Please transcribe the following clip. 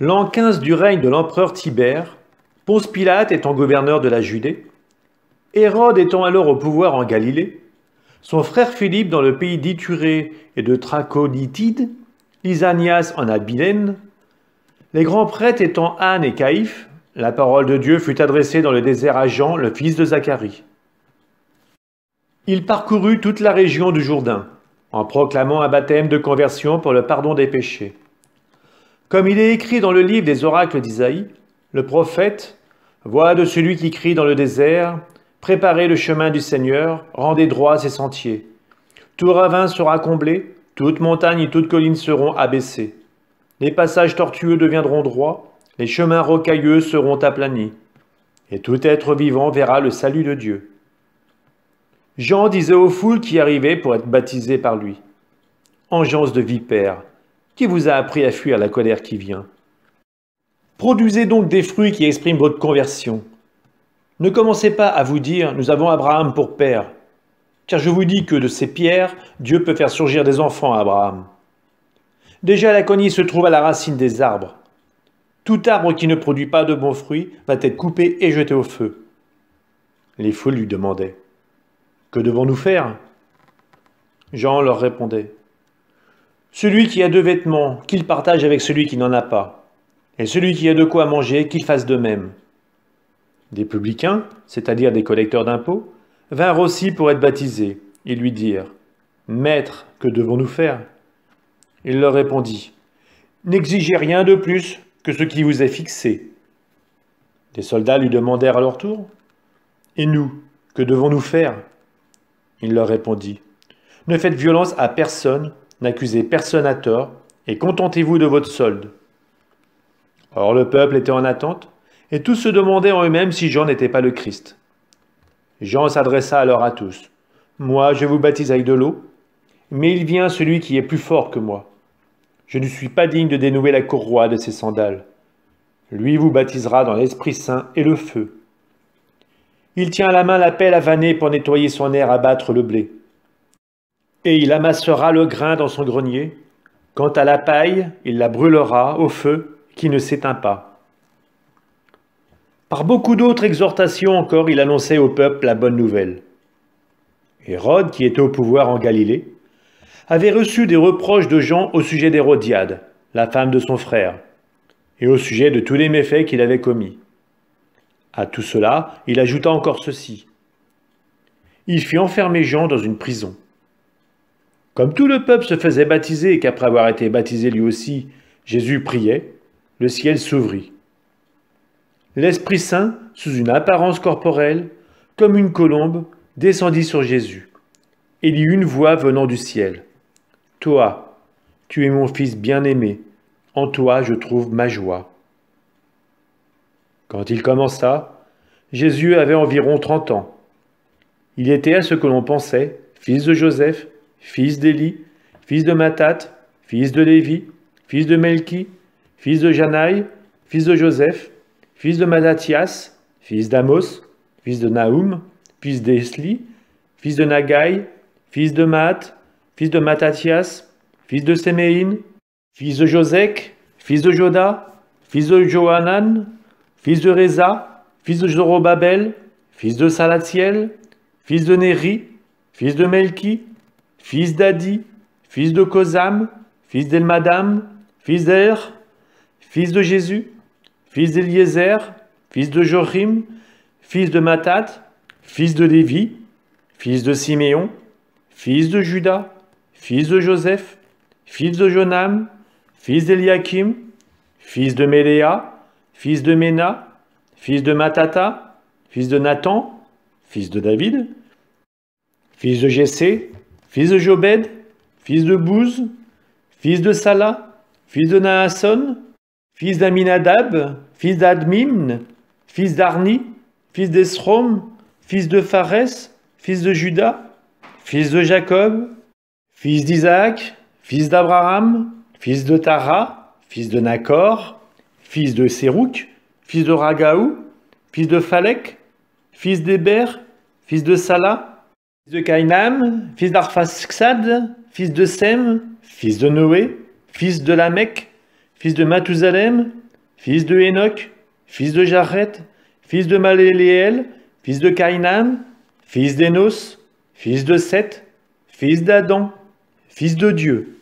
L'an 15 du règne de l'empereur Tibère, Ponce Pilate étant gouverneur de la Judée, Hérode étant alors au pouvoir en Galilée, son frère Philippe dans le pays d'Ithurée et de Trachonitide, Lysanias en Abilène, les grands prêtres étant Anne et Caïphe, la parole de Dieu fut adressée dans le désert à Jean, le fils de Zacharie. Il parcourut toute la région du Jourdain, en proclamant un baptême de conversion pour le pardon des péchés. Comme il est écrit dans le livre des oracles d'Isaïe, le prophète, « Voix de celui qui crie dans le désert, préparez le chemin du Seigneur, rendez droits ses sentiers. Tout ravin sera comblé, toute montagne et toute colline seront abaissées. Les passages tortueux deviendront droits, les chemins rocailleux seront aplanis. Et tout être vivant verra le salut de Dieu. » Jean disait aux foules qui arrivaient pour être baptisées par lui, « Engeance de vipères, qui vous a appris à fuir la colère qui vient? Produisez donc des fruits qui expriment votre conversion. Ne commencez pas à vous dire « Nous avons Abraham pour père », car je vous dis que de ces pierres, Dieu peut faire surgir des enfants à Abraham. Déjà la cognée se trouve à la racine des arbres. Tout arbre qui ne produit pas de bons fruits va être coupé et jeté au feu. Les foules lui demandaient « Que devons-nous faire ?» Jean leur répondait « Celui qui a 2 vêtements, qu'il partage avec celui qui n'en a pas. Et celui qui a de quoi manger, qu'il fasse de même. » Des publicains, c'est-à-dire des collecteurs d'impôts, vinrent aussi pour être baptisés. Ils lui dirent « Maître, que devons-nous faire ?» Il leur répondit « N'exigez rien de plus que ce qui vous est fixé. » Les soldats lui demandèrent à leur tour « Et nous, que devons-nous faire ?» Il leur répondit « Ne faites violence à personne, n'accusez personne à tort, et contentez-vous de votre solde. » Or le peuple était en attente, et tous se demandaient en eux-mêmes si Jean n'était pas le Christ. Jean s'adressa alors à tous. « Moi, je vous baptise avec de l'eau, mais il vient celui qui est plus fort que moi. Je ne suis pas digne de dénouer la courroie de ses sandales. Lui vous baptisera dans l'Esprit Saint et le feu. Il tient à la main la pelle à vanner pour nettoyer son aire à battre le blé. Et il amassera le grain dans son grenier. Quant à la paille, il la brûlera au feu qui ne s'éteint pas. » Par beaucoup d'autres exhortations encore, il annonçait au peuple la bonne nouvelle. Hérode, qui était au pouvoir en Galilée, avait reçu des reproches de Jean au sujet d'Hérodiade, la femme de son frère, et au sujet de tous les méfaits qu'il avait commis. À tout cela, il ajouta encore ceci. Il fit enfermer Jean dans une prison. Comme tout le peuple se faisait baptiser et qu'après avoir été baptisé lui aussi, Jésus priait, le ciel s'ouvrit. L'Esprit Saint, sous une apparence corporelle, comme une colombe, descendit sur Jésus. Et il y eut une voix venant du ciel. « Toi, tu es mon Fils bien-aimé, en toi je trouve ma joie. » Quand il commença, Jésus avait environ 30 ans. Il était à ce que l'on pensait, fils de Joseph, fils d'Élie, fils de Mathat, fils de Lévi, fils de Melchi, fils de Janaï, fils de Joseph, fils de Matthias, fils d'Amos, fils de Naoum, fils d'Esli, fils de Nagai, fils de Maat, fils de Mattathias, fils de Séméine, fils de Josec, fils de Joda, fils de Johanan, fils de Réza, fils de Zorobabel, fils de Salatiel, fils de Néri, fils de Melchi, fils d'Adi, fils de Kosam, fils d'Elmadam, fils d'Er, fils de Jésus, fils d'Eliezer, fils de Jorim, fils de Mathat, fils de Lévi, fils de Siméon, fils de Judas, fils de Joseph, fils de Jonam, fils d'Eliakim, fils de Méléa, fils de Ména, fils de Matata, fils de Nathan, fils de David, fils de Jessé, fils de Jobed, fils de Bouz, fils de Sala, fils de Naasson, fils d'Aminadab, fils d'Admim, fils d'Arni, fils d'Esrom, fils de Pharès, fils de Judas, fils de Jacob, fils d'Isaac, fils d'Abraham, fils de Tara, fils de Nacor, fils de Sérouk, fils de Ragaou, fils de Phalek, fils d'Héber, fils de Sala, fils de Caïnam, fils d'Arphaxad, fils de Sem, fils de Noé, fils de Lamech, fils de Mathusalem, fils de Hénoch, fils de Jaret, fils de Maléléel, fils de Caïnan, fils d'Énos, fils de Seth, fils d'Adam, fils de Dieu.